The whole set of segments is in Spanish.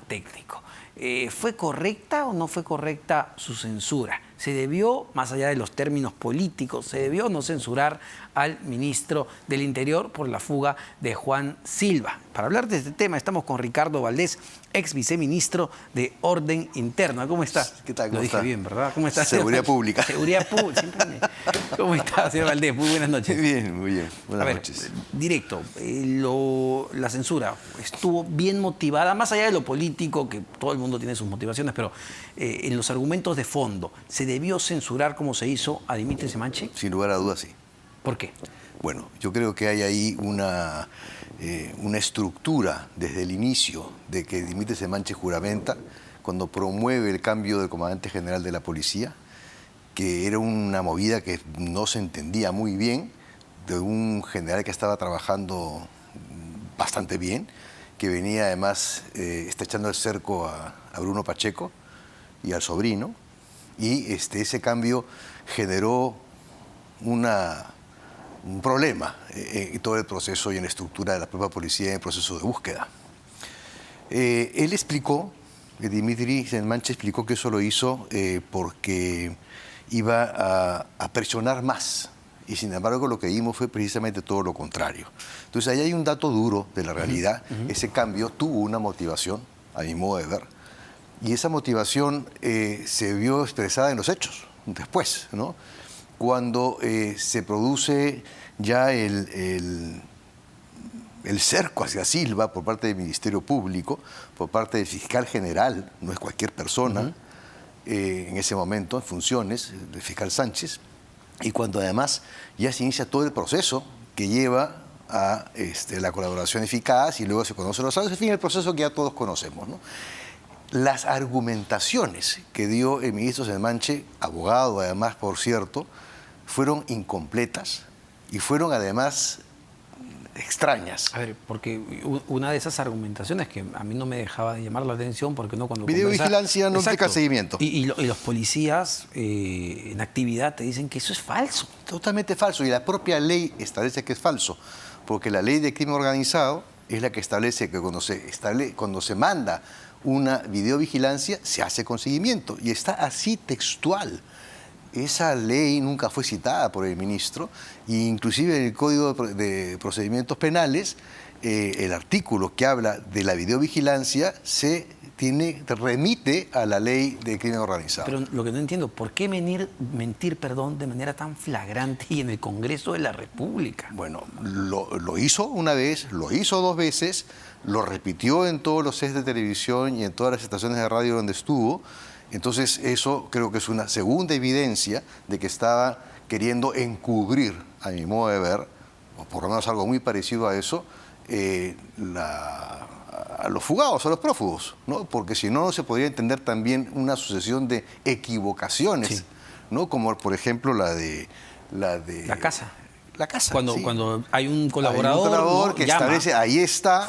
técnico. ¿Fue correcta o no fue correcta su censura? ¿Se debió, más allá de los términos políticos, se debió no censurar al ministro del Interior por la fuga de Juan Silva? Para hablar de este tema estamos con Ricardo Valdés, ex viceministro de Orden Interno. ¿Cómo está? ¿Qué tal? Lo dije bien, ¿verdad? ¿Cómo está? Seguridad Pública. Seguridad Pública. ¿Cómo está, señor Valdés? Muy buenas noches. Bien, muy bien. Buenas noches. Directo, la censura estuvo bien motivada, más allá de lo político, que todo el mundo tiene sus motivaciones, pero en los argumentos de fondo, ¿se debió censurar como se hizo a Dimitri Semanchi? Sin lugar a dudas, sí. ¿Por qué? Bueno, yo creo que hay ahí una estructura desde el inicio de que Dimitri Semanchi juramenta cuando promueve el cambio del comandante general de la policía, que era una movida que no se entendía muy bien, de un general que estaba trabajando bastante bien, que venía además estrechando el cerco a Bruno Pacheco y al sobrino, y ese cambio generó un problema en todo el proceso y en la estructura de la propia policía en el proceso de búsqueda. Él explicó, Dimitri Semanchi explicó que eso lo hizo porque iba a presionar más. Y sin embargo lo que vimos fue precisamente todo lo contrario. Entonces ahí hay un dato duro de la realidad. Ese cambio tuvo una motivación, a mi modo de ver, y esa motivación se vio expresada en los hechos, después, ¿no? Cuando se produce ya el cerco hacia Silva por parte del Ministerio Público, por parte del fiscal general, no es cualquier persona, en ese momento, en funciones, del fiscal Sánchez, y cuando además ya se inicia todo el proceso que lleva a la colaboración eficaz y luego se conocen los autos, en fin, el proceso que ya todos conocemos, ¿no? Las argumentaciones que dio el ministro Semanchi, abogado además, por cierto, fueron incompletas y fueron además extrañas. A ver, porque una de esas argumentaciones que a mí no me dejaba de llamar la atención, porque no cuando videovigilancia no implica seguimiento. Y los policías en actividad te dicen que eso es falso. Totalmente falso, y la propia ley establece que es falso, porque la ley de crimen organizado es la que establece que cuando se manda una videovigilancia se hace con seguimiento, y está así textual. Esa ley nunca fue citada por el ministro, e inclusive en el Código de Procedimientos Penales, el artículo que habla de la videovigilancia remite a la ley de crimen organizado. Pero lo que no entiendo, ¿por qué mentir de manera tan flagrante y en el Congreso de la República? Bueno, lo hizo una vez, lo hizo dos veces, lo repitió en todos los sets de televisión y en todas las estaciones de radio donde estuvo. Entonces eso creo que es una segunda evidencia de que estaba queriendo encubrir, a mi modo de ver, o por lo menos algo muy parecido a eso, a los fugados, a los prófugos, ¿no? Porque si no, no se podría entender también una sucesión de equivocaciones, sí, ¿no? Como por ejemplo la de la casa. La casa, cuando hay un colaborador, ¿no? Que establece, ahí está,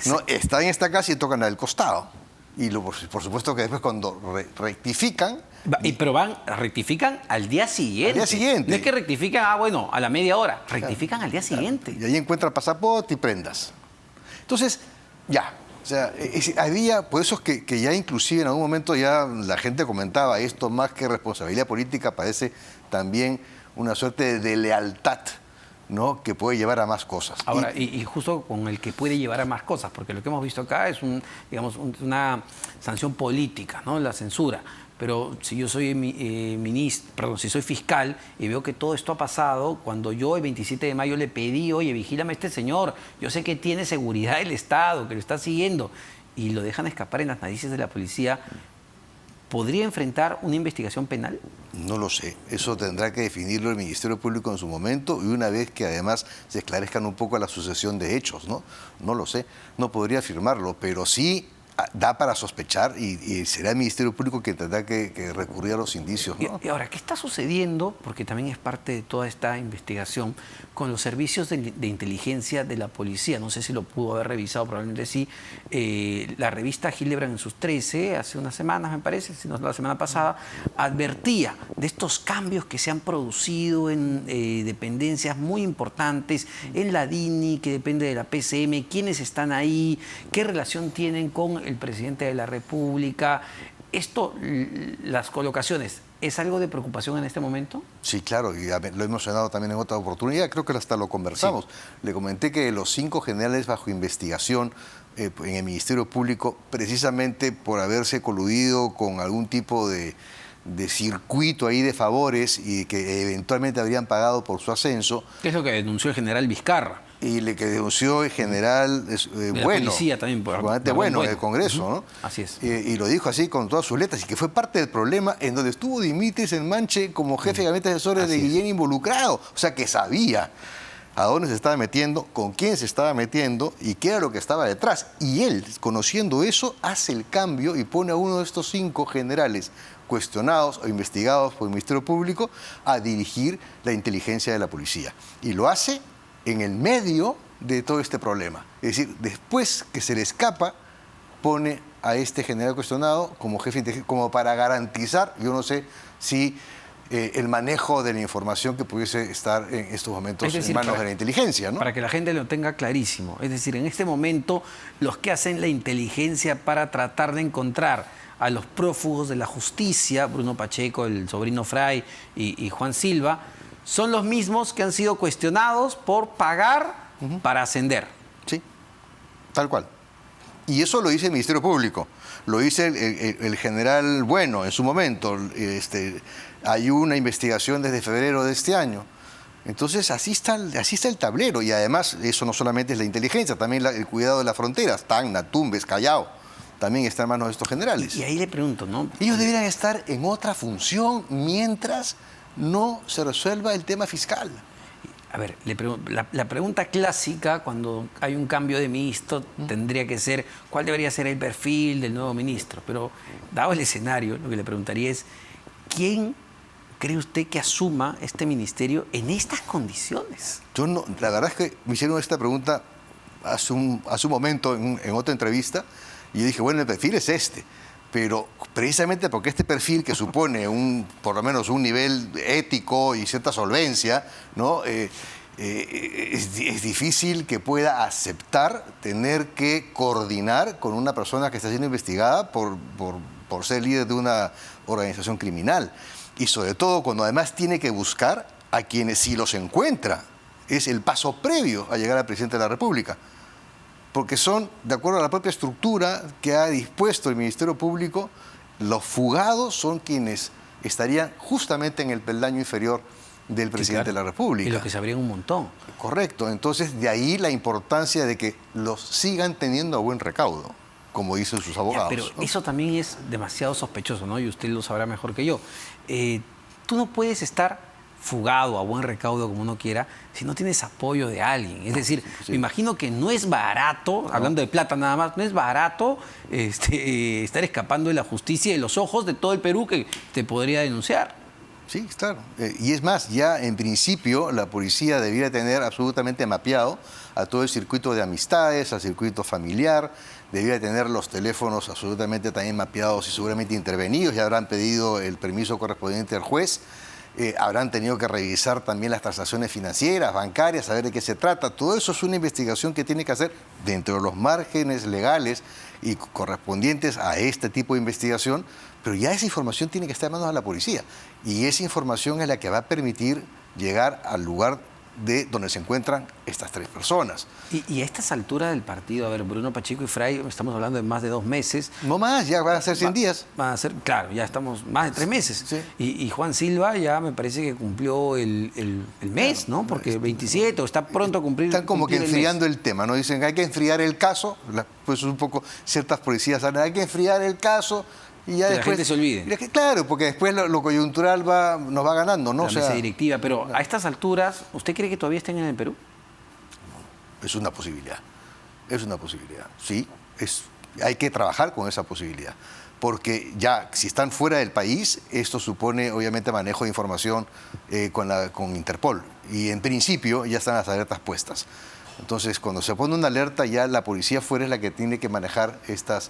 ¿no? Está en esta casa y tocan al costado. Y por supuesto que después cuando rectifican... Pero rectifican al día siguiente. Al día siguiente. No es que rectifican, a la media hora. Rectifican al día siguiente. Y ahí encuentran pasaporte y prendas. Entonces, ya. O sea, había, por eso es que ya inclusive en algún momento ya la gente comentaba esto, más que responsabilidad política, parece también una suerte de lealtad, ¿no? Que puede llevar a más cosas. Ahora, y justo con el que puede llevar a más cosas, porque lo que hemos visto acá es una sanción política, ¿no? La censura. Pero si yo soy si soy fiscal y veo que todo esto ha pasado, cuando yo el 27 de mayo le pedí, oye, vigílame a este señor, yo sé que tiene seguridad del Estado, que lo está siguiendo, y lo dejan escapar en las narices de la policía, ¿podría enfrentar una investigación penal? No lo sé. Eso tendrá que definirlo el Ministerio Público en su momento y una vez que además se esclarezcan un poco la sucesión de hechos, ¿no? No lo sé. No podría afirmarlo, pero sí da para sospechar y será el Ministerio Público que tendrá que recurrir a los indicios, ¿no? Y ahora, ¿qué está sucediendo? Porque también es parte de toda esta investigación con los servicios de inteligencia de la policía. No sé si lo pudo haber revisado, probablemente sí. La revista Hildebrand en sus 13, hace unas semanas me parece, si no la semana pasada, advertía de estos cambios que se han producido en dependencias muy importantes, en la DINI, que depende de la PCM, quiénes están ahí, qué relación tienen con el presidente de la República. Esto, las colocaciones, ¿es algo de preocupación en este momento? Sí, claro, y lo hemos mencionado también en otra oportunidad, creo que hasta lo conversamos. Sí. Le comenté que los 5 generales bajo investigación en el Ministerio Público, precisamente por haberse coludido con algún tipo de circuito ahí de favores y que eventualmente habrían pagado por su ascenso. ¿Qué es lo que denunció el general Vizcarra? Y le que denunció el general Bueno, policía también, bueno, del Congreso, ¿no? Así es. Y lo dijo así con todas sus letras, y que fue parte del problema en donde estuvo Dimitris Enmanche como jefe de gabinete de asesores de Guillén involucrado. O sea, que sabía a dónde se estaba metiendo, con quién se estaba metiendo y qué era lo que estaba detrás. Y él, conociendo eso, hace el cambio y pone a uno de estos 5 generales cuestionados o investigados por el Ministerio Público a dirigir la inteligencia de la policía. Y lo hace en el medio de todo este problema. Es decir, después que se le escapa, pone a este general cuestionado como jefe de inteligencia, como para garantizar, yo no sé si el manejo de la información que pudiese estar en estos momentos en manos de la inteligencia, ¿no? Para que la gente lo tenga clarísimo. Es decir, en este momento, los que hacen la inteligencia para tratar de encontrar a los prófugos de la justicia, Bruno Pacheco, el sobrino Fray y Juan Silva, son los mismos que han sido cuestionados por pagar para ascender. Sí, tal cual. Y eso lo dice el Ministerio Público, lo dice el general Bueno en su momento. Hay una investigación desde febrero de este año. Entonces así está el tablero. Y además eso no solamente es la inteligencia, también el cuidado de las fronteras. Tacna, Tumbes, Callao, también está en manos de estos generales. Y ahí le pregunto, ¿no? Ellos deberían estar en otra función mientras no se resuelva el tema fiscal. A ver, la pregunta clásica cuando hay un cambio de ministro tendría que ser ¿cuál debería ser el perfil del nuevo ministro? Pero dado el escenario, lo que le preguntaría es ¿quién cree usted que asuma este ministerio en estas condiciones? Yo no, la verdad es que me hicieron esta pregunta hace un momento en otra entrevista y yo dije, bueno, el perfil es este. Pero precisamente porque este perfil que supone por lo menos un nivel ético y cierta solvencia, ¿no? Es difícil que pueda aceptar tener que coordinar con una persona que está siendo investigada por ser líder de una organización criminal. Y sobre todo cuando además tiene que buscar a quienes, si los encuentra, es el paso previo a llegar al presidente de la República. Porque son, de acuerdo a la propia estructura que ha dispuesto el Ministerio Público, los fugados son quienes estarían justamente en el peldaño inferior del presidente de la República. Y los que sabrían un montón. Correcto. Entonces, de ahí la importancia de que los sigan teniendo a buen recaudo, como dicen sus abogados. Pero ¿no? Eso también es demasiado sospechoso, ¿no? Y usted lo sabrá mejor que yo. Tú no puedes estar fugado a buen recaudo como uno quiera, si no tienes apoyo de alguien. Es decir, me imagino que no es barato, hablando de plata nada más, no es barato estar escapando de la justicia y de los ojos de todo el Perú que te podría denunciar. Sí, claro. Y es más, ya en principio la policía debiera tener absolutamente mapeado a todo el circuito de amistades, al circuito familiar, debiera tener los teléfonos absolutamente también mapeados y seguramente intervenidos, ya habrán pedido el permiso correspondiente al juez. Habrán tenido que revisar también las transacciones financieras, bancarias, saber de qué se trata. Todo eso es una investigación que tiene que hacer dentro de los márgenes legales y correspondientes a este tipo de investigación, pero ya esa información tiene que estar en manos de la policía. Y esa información es la que va a permitir llegar al lugar de donde se encuentran estas 3 personas. Y a estas alturas del partido, a ver, Bruno Pacheco y Fray, estamos hablando de más de 2 meses. No más, ya van a ser 100 días. Van a ser, claro, ya estamos más de 3 meses. Sí. Y Juan Silva ya me parece que cumplió el mes, ¿no? Porque 27 o está pronto a cumplir. Están como que enfriando el tema, ¿no? Dicen que hay que enfriar el caso, pues un poco ciertas policías hablan, hay que enfriar el caso. Y ya después, la gente se olvide. Claro, porque después lo coyuntural nos va ganando, ¿no? La mesa directiva, pero a estas alturas, ¿usted cree que todavía estén en el Perú? Es una posibilidad, sí, hay que trabajar con esa posibilidad, porque ya si están fuera del país, esto supone obviamente manejo de información con Interpol, y en principio ya están las alertas puestas. Entonces, cuando se pone una alerta, ya la policía fuera es la que tiene que manejar esta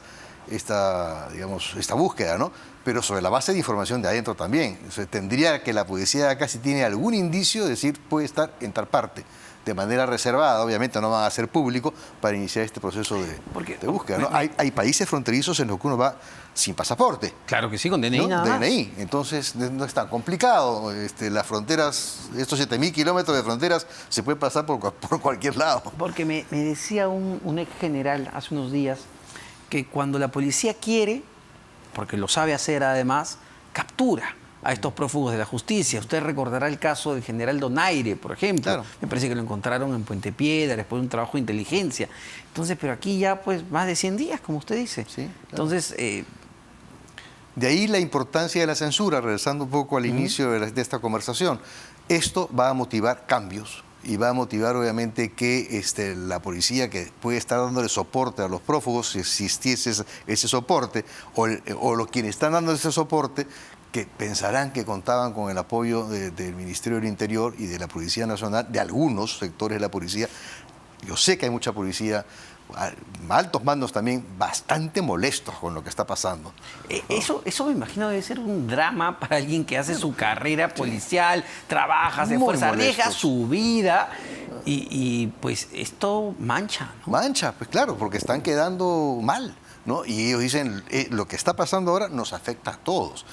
búsqueda, ¿no? Pero sobre la base de información de adentro también. O sea, tendría que la policía de acá, si tiene algún indicio, decir puede estar en tal parte. de manera reservada, obviamente no van a ser público, para iniciar este proceso de búsqueda, ¿no? Hay países fronterizos en los que uno va sin pasaporte. Claro que sí, con DNI, ¿no? Nada más. DNI. Entonces no es tan complicado. Las fronteras, estos 7.000 kilómetros de fronteras, se puede pasar por cualquier lado. Porque me decía un ex general hace unos días que cuando la policía quiere, porque lo sabe hacer además, captura a estos prófugos de la justicia. Usted recordará el caso del general Donaire, por ejemplo. Claro. Me parece que lo encontraron en Puente Piedra después de un trabajo de inteligencia. Entonces, pero aquí ya pues más de 100 días, como usted dice. Sí, claro. Entonces... de ahí la importancia de la censura, regresando un poco al inicio de esta conversación. Esto va a motivar cambios y va a motivar obviamente que la policía, que puede estar dándole soporte a los prófugos, si existiese ese soporte, o los quienes están dando ese soporte, que pensarán que contaban con el apoyo del Ministerio del Interior y de la Policía Nacional, de algunos sectores de la policía. Yo sé que hay mucha policía, altos mandos también, bastante molestos con lo que está pasando. Eso me imagino debe ser un drama para alguien que hace su carrera policial, trabaja, se esfuerza, arriesga su vida y pues esto mancha, ¿no? Mancha, pues claro, porque están quedando mal, ¿no? Y ellos dicen, lo que está pasando ahora nos afecta a todos.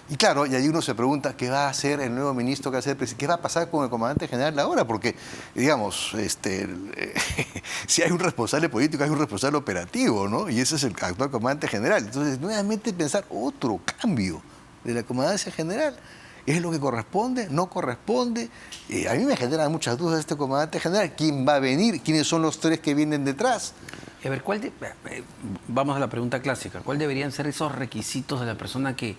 Y claro, y ahí uno se pregunta, ¿qué va a hacer el nuevo ministro? ¿Qué va a pasar con el comandante general ahora? Porque, digamos, si hay un responsable político, hay un responsable operativo, ¿no? Y ese es el actual comandante general. Entonces, nuevamente pensar otro cambio de la comandancia general. ¿Es lo que corresponde? ¿No corresponde? A mí me generan muchas dudas este comandante general. ¿Quién va a venir? ¿Quiénes son los tres que vienen detrás? A ver, vamos a la pregunta clásica. ¿Cuál deberían ser esos requisitos de la persona que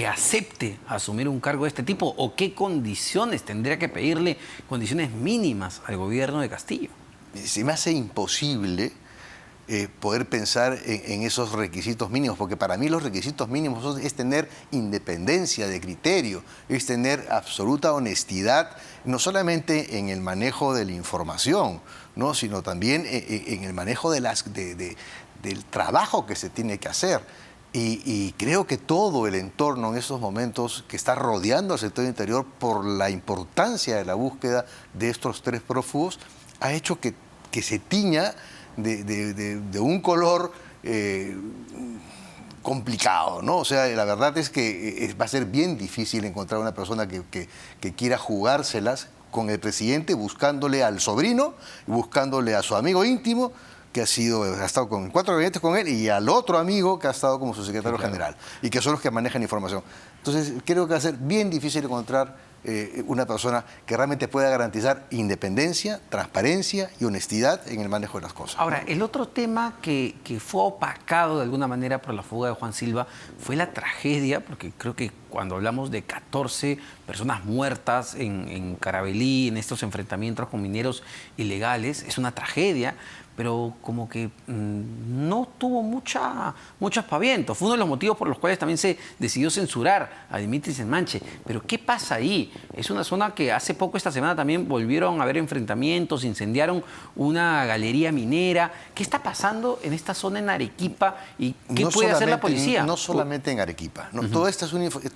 acepte asumir un cargo de este tipo? ¿O qué condiciones tendría que pedirle, condiciones mínimas al gobierno de Castillo? Se me hace imposible poder pensar en esos requisitos mínimos, porque para mí los requisitos mínimos es tener independencia de criterio, es tener absoluta honestidad, no solamente en el manejo de la información, ¿no? Sino también en el manejo del trabajo que se tiene que hacer. Y creo que todo el entorno en estos momentos que está rodeando al sector interior por la importancia de la búsqueda de estos tres prófugos ha hecho que se tiña de un color complicado, ¿no? O sea, la verdad es que va a ser bien difícil encontrar una persona que quiera jugárselas con el presidente, buscándole al sobrino, buscándole a su amigo íntimo, que ha estado con 4 gabinetes con él, y al otro amigo que ha estado como su secretario general, y que son los que manejan información. Entonces, creo que va a ser bien difícil encontrar una persona que realmente pueda garantizar independencia, transparencia y honestidad en el manejo de las cosas. Ahora, el otro tema que fue opacado de alguna manera por la fuga de Juan Silva fue la tragedia, porque creo que cuando hablamos de 14 personas muertas en Carabalí, en estos enfrentamientos con mineros ilegales, es una tragedia, pero como que no tuvo mucho aspaviento. Fue uno de los motivos por los cuales también se decidió censurar a Dimitris Enmanche. Pero ¿qué pasa ahí? Es una zona que hace poco, esta semana, también volvieron a haber enfrentamientos, incendiaron una galería minera. ¿Qué está pasando en esta zona en Arequipa y qué puede hacer la policía? No solamente en Arequipa. ¿No?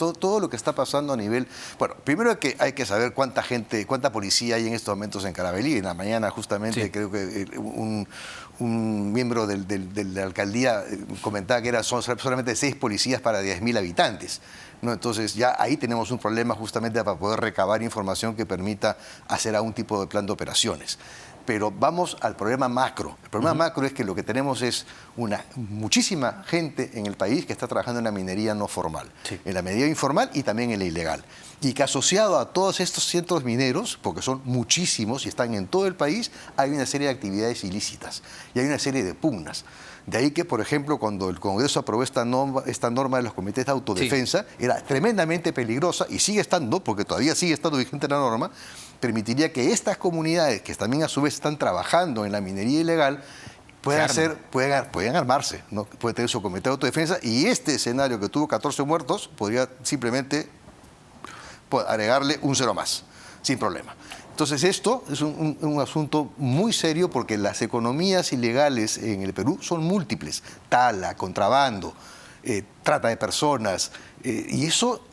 Todo lo que está pasando a nivel... Bueno, primero hay que saber cuánta policía hay en estos momentos en Carabalí. En la mañana, justamente, creo que un miembro de la alcaldía comentaba que son solamente 6 policías para 10.000 habitantes, ¿no? Entonces ya ahí tenemos un problema justamente para poder recabar información que permita hacer algún tipo de plan de operaciones. Pero vamos al problema macro. El problema macro es que lo que tenemos es muchísima gente en el país que está trabajando en la minería no formal, en la minería informal y también en la ilegal. Y que asociado a todos estos cientos mineros, porque son muchísimos y están en todo el país, hay una serie de actividades ilícitas y hay una serie de pugnas. De ahí que, por ejemplo, cuando el Congreso aprobó esta norma de los comités de autodefensa, era tremendamente peligrosa y sigue estando, porque todavía sigue estando vigente la norma, permitiría que estas comunidades, que también a su vez están trabajando en la minería ilegal, puedan armarse, ¿no? Puede tener su comité de autodefensa, y este escenario que tuvo 14 muertos podría simplemente agregarle un 0 más, sin problema. Entonces esto es un asunto muy serio porque las economías ilegales en el Perú son múltiples: tala, contrabando, trata de personas, y eso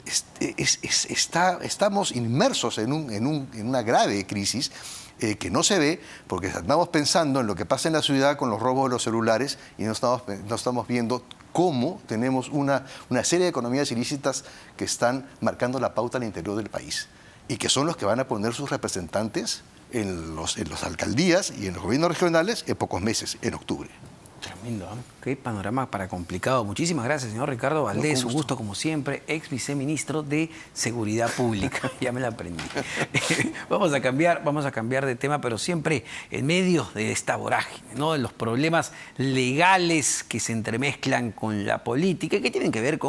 estamos inmersos en una grave crisis que no se ve porque estamos pensando en lo que pasa en la ciudad con los robos de los celulares y no estamos viendo cómo tenemos una serie de economías ilícitas que están marcando la pauta al interior del país y que son los que van a poner sus representantes en las alcaldías y en los gobiernos regionales en pocos meses, en octubre. Tremendo, ¿eh? Qué panorama para complicado. Muchísimas gracias, señor Ricardo Valdés. Un gusto como siempre, ex viceministro de Seguridad Pública. Ya me la aprendí. Vamos a cambiar de tema, pero siempre en medio de esta vorágine, ¿no? De los problemas legales que se entremezclan con la política y que tienen que ver con